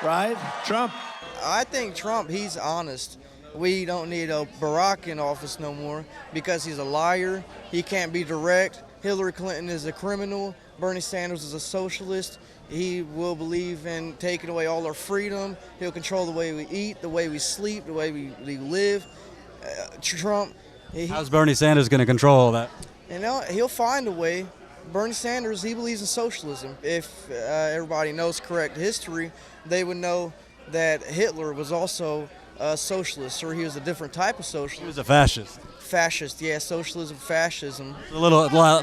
right? Trump. I think Trump, he's honest. We don't need a Barack in office no more because he's a liar. He can't be direct. Hillary Clinton is a criminal. Bernie Sanders is a socialist. He will believe in taking away all our freedom. He'll control the way we eat, the way we sleep, the way we live. Trump. How's Bernie Sanders going to control all that? You know, he'll find a way. Bernie Sanders, he believes in socialism. If everybody knows correct history, they would know that Hitler was also a socialist, or he was a different type of socialist. He was a fascist. Fascist, yeah, socialism, fascism.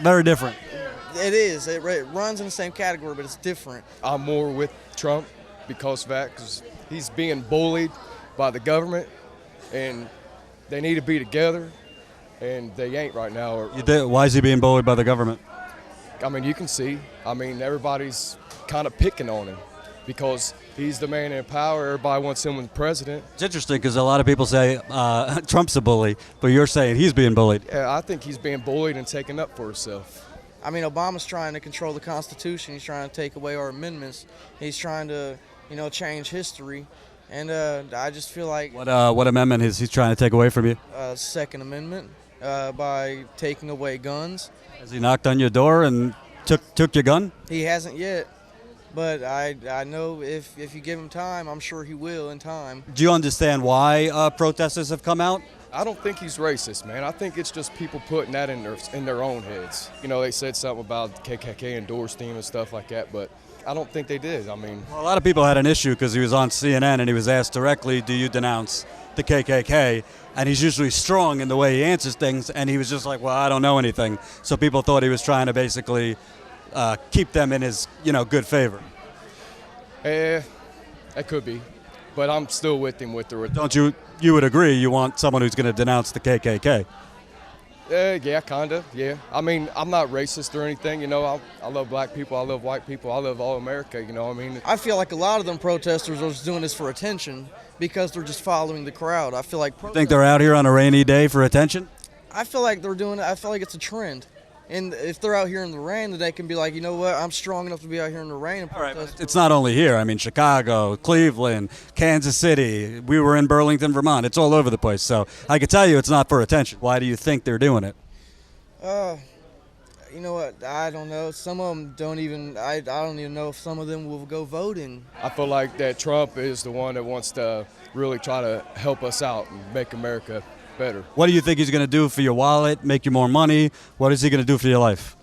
Very different. It is. It runs in the same category, but it's different. I'm more with Trump because of that, because he's being bullied by the government, and they need to be together, and they ain't right now. Why is he being bullied by the government? I mean, you can see. I mean, everybody's kind of picking on him because he's the man in power. Everybody wants him as president. It's interesting because a lot of people say Trump's a bully, but you're saying he's being bullied. Yeah, I think he's being bullied and taking up for himself. I mean, Obama's trying to control the Constitution. He's trying to take away our amendments. He's trying to, change history. And I just feel like... What amendment is he trying to take away from you? Second Amendment, by taking away guns. Has he knocked on your door and took your gun? He hasn't yet. But I know if you give him time, I'm sure he will in time. Do you understand why protesters have come out? I don't think he's racist, man. I think it's just people putting that in their own heads. They said something about KKK endorsed him and stuff like that, but I don't think they did. I mean, well, a lot of people had an issue because he was on CNN and he was asked directly, do you denounce the KKK? And he's usually strong in the way he answers things, and he was just like, well, I don't know anything. So people thought he was trying to basically keep them in his, good favor. That could be, but I'm still with him with the. Don't you? You would agree? You want someone who's going to denounce the KKK? Yeah, kinda. Yeah. I mean, I'm not racist or anything. I love black people. I love white people. I love all America. I feel like a lot of them protesters are just doing this for attention because they're just following the crowd. I feel like. You think they're out here on a rainy day for attention? I feel like they're doing it. I feel like it's a trend. And if they're out here in the rain, then they can be like, you know what, I'm strong enough to be out here in the rain and protest. All right, it's not only here. I mean, Chicago, Cleveland, Kansas City. We were in Burlington, Vermont. It's all over the place. So I can tell you it's not for attention. Why do you think they're doing it? You know what? I don't know. Some of them don't even, I don't even know if some of them will go voting. I feel like that Trump is the one that wants to really try to help us out and make America better. What do you think he's going to do for your wallet, make you more money? What is he going to do for your life?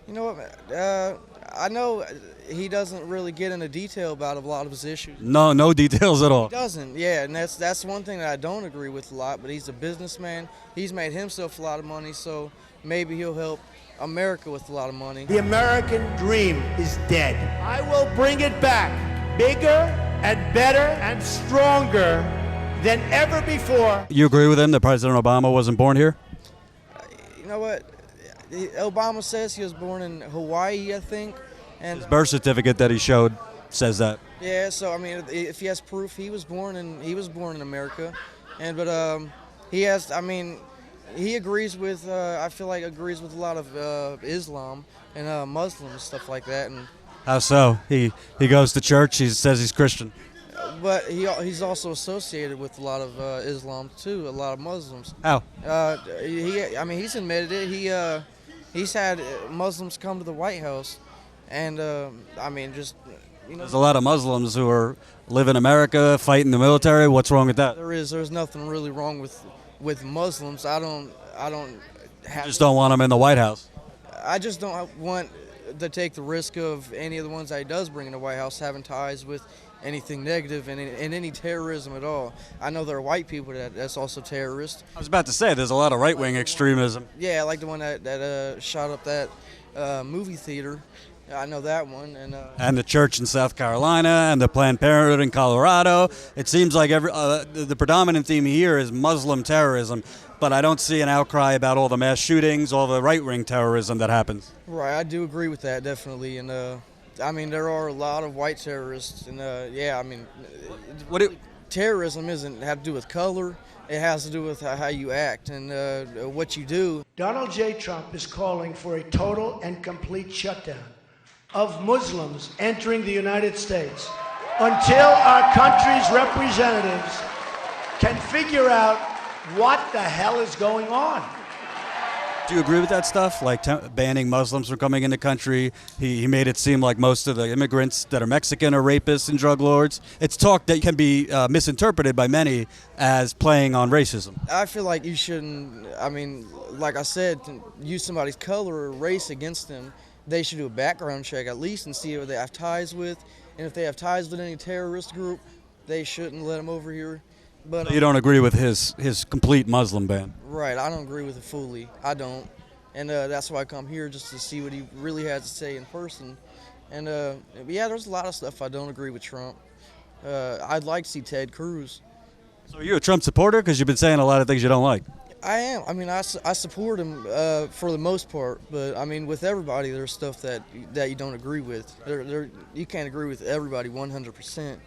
You know what? I know he doesn't really get into detail about a lot of his issues. No details at all. He doesn't, yeah, and that's one thing that I don't agree with a lot, but he's a businessman. He's made himself a lot of money, so maybe he'll help America with a lot of money. The American dream is dead. I will bring it back, bigger and better and stronger than ever before. You agree with him that President Obama wasn't born here? You know what? Obama says he was born in Hawaii, I think. And his birth certificate that he showed says that. Yeah, so I mean, if he has proof, he was born in America, but he has. I mean, he agrees with. I feel like agrees with a lot of Islam and Muslims and stuff like that. And how so? He goes to church. He says he's Christian. But he's also associated with a lot of Islam too, a lot of Muslims. How? He's admitted it. He's had Muslims come to the White House, and there's a lot of Muslims who live in America, fight in the military. What's wrong with that? There's nothing really wrong with Muslims. I just don't want them in the White House. I just don't want to take the risk of any of the ones that he does bring in the White House having ties with anything negative and any terrorism at all. I know there are white people that's also terrorists. I was about to say, there's a lot of right-wing extremism. Yeah, like the one that shot up that movie theater. I know that one. And the church in South Carolina and the Planned Parenthood in Colorado. It seems like the predominant theme here is Muslim terrorism, but I don't see an outcry about all the mass shootings, all the right-wing terrorism that happens. Right, I do agree with that, definitely. And there are a lot of white terrorists, and terrorism doesn't have to do with color. It has to do with how you act and what you do. Donald J. Trump is calling for a total and complete shutdown of Muslims entering the United States. until our country's representatives can figure out what the hell is going on. Do you agree with that stuff, like banning Muslims from coming in the country? He made it seem like most of the immigrants that are Mexican are rapists and drug lords. It's talk that can be misinterpreted by many as playing on racism. I feel like you shouldn't, I mean, like I said, use somebody's color or race against them. They should do a background check at least and see what they have ties with. And if they have ties with any terrorist group, they shouldn't let them over here. But So you don't agree with his complete Muslim ban? right, I don't agree with it fully. I don't. And that's why I come here, just to see what he really has to say in person. And yeah, there's a lot of stuff I don't agree with Trump. I'd like to see Ted Cruz. So are you a Trump supporter? Because you've been saying a lot of things you don't like. I am. I mean, I support him for the most part, but I mean, with everybody, there's stuff that you don't agree with. You can't agree with everybody 100%.